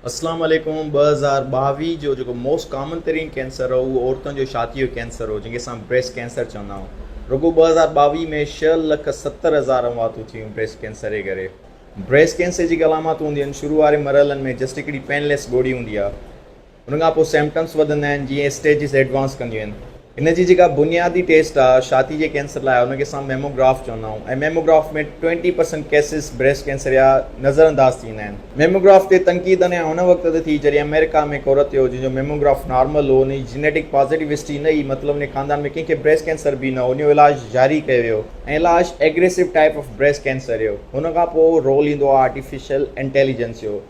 अस्सलाम वालेकुम। 2022 जो जेको मोस्ट कॉमन तरीन कैंसर हो उहो औरतुनि जो छाती जो कैंसर हो, जंहिंखे असां ब्रेस्ट कैंसर चवंदा आहियूं। रुगो 2022 में 6,70,000 मौतूं थियूं ब्रेस्ट कैंसर जे करे। ब्रेस्ट कैंसर जी अलामतूं हूंदियूं आहिनि शुरू वारे मरहलनि में जस्ट हिकिड़ी पेनलेस गोरी हूंदी आहे। उन खां पोइ सिम्पटम्स वधंदा आहिनि जीअं स्टेजिस एडवांस कंदियूं आहिनि। इन जी जेका बुनियादी टेस्ट आहे छाती जे कैंसर लाइ उनखे असां मेमोग्राफ चवंदा आहियूं, ऐं मेमोग्राफ में 20% केसिस ब्रेस्ट कैंसर जा नज़रअंदाज थींदा आहिनि। मेमोग्राफ ते तनक़ीद अञा हुन वक़्त ते थी जॾहिं अमेरिका में हिकु औरत हो जंहिंजो मेमोग्राफ नॉर्मल हो, उन जी जेनेटिक पॉज़िटिविटी न हुई, मतिलबु उन ख़ानदान में कंहिंखे ब्रेस्ट कैंसर बि न हो। उन जो इलाजु जारी कयो वियो ऐं इलाजु aggressive type of breast cancer जो। हुन खां पोइ रोल ईंदो आहे आर्टिफिशियल इंटेलिजेंस जो।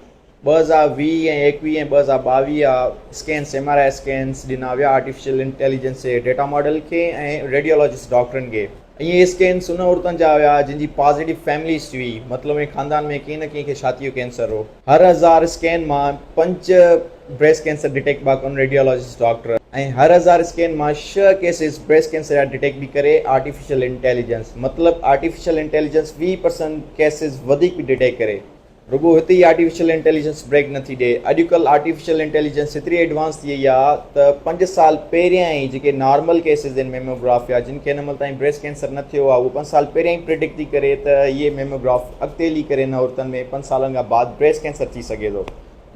2020 ऐं 21 ऐं 2022 जा स्कैन्स MRI स्कैन्स ॾिना विया आर्टिफिशियल इंटेलिजेंस जे डेटा मॉडल खे ऐं रेडियोलॉजिस्ट डॉक्टरनि खे। इहे स्कैन्स उन औरतुनि जा हुआ जिन जी पॉज़िटिव फैमिली हिस्ट्री हुई, मतिलबु ख़ानदान में कंहिं न कंहिंखे छाती जो कैंसर हो। हर 1000 स्कैन मां 5 ब्रेस्ट कैंसर डिटेक्ट पिया कनि रेडियोलॉजिस्ट डॉक्टर, ऐं हर 1000 स्कैन मां 6 केसिस ब्रेस्ट कैंसर जा डिटेक्ट बि करे आर्टिफिशियल इंटेलिजेंस। मतिलबु आर्टिफिशियल इंटेलिजेंस 20% केसिस वधीक बि डिटेक्ट करे। रुगो हिते ई आर्टिफिशियल इंटेलिजेंस ब्रेक नथी ॾे। अॼुकल्ह आर्टिफिशियल इंटेलिजेंस एतिरी एडवांस थी वई आहे त 5 साल पहिरियां ई जेके नॉर्मल केसिस आहिनि मेमोग्राफ या जिन खे हिन महिल ताईं ब्रेस्ट कैंसर न थियो आहे, उहो 5 साल पहिरियां ई प्रिडिक्ट थी करे त इहे मेमोग्राफ अॻिते हली करे हिन औरतुनि में 5 सालनि खां बाद ब्रेस्ट कैंसर थी सघे थो।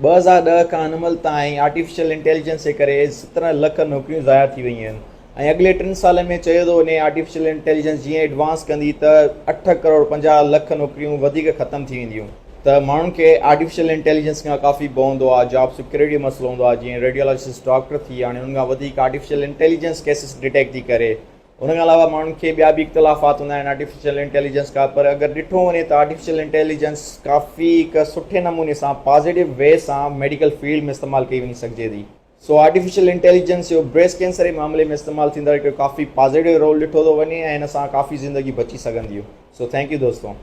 2010 खां हिन महिल ताईं आर्टिफिशियल इंटेलिजेंस जे करे 17 लख नौकरियूं ज़ाया थी वयूं आहिनि, ऐं अॻिले 3 सालनि में चयो थो वञे आर्टिफिशियल इंटेलिजेंस जीअं एडवांस कंदी त 8 करोड़ 50 लख नौकरियूं वधीक ख़तमु थी वेंदियूं। त माण्हुनि खे आर्टिफिशियल इंटेलिजेंस खां काफ़ी भउ हूंदो आहे, जॉब सिक्योरिटी जो मसलो हूंदो आहे, जीअं रेडियोलॉजिस्ट डॉक्टर थी हाणे हुन खां वधीक आर्टिफिशियल इंटेलिजेंस केसिस डिटेक्ट थी करे। हुन खां अलावा माण्हुनि खे ॿिया बि इख़्तिलाफ़ात हूंदा आहिनि आर्टिफिशियल इंटेलिजेंस खां, पर अगरि ॾिठो वञे त आर्टिफिशियल इंटेलिजेंस काफ़ी हिकु सुठे नमूने सां पॉज़िटिव वे सां मेडिकल फील्ड में इस्तेमालु कई वञी सघिजे थी। सो आर्टिफिशियल इंटेलिजेंस जो ब्रेस्ट कैंसर जे मामले में इस्तेमालु थींदड़ हिकु काफ़ी पॉज़िटिव रोल ॾिठो थो वञे ऐं हिन सां काफ़ी ज़िंदगी बची सघंदियूं। सो थैंक यू दोस्तों।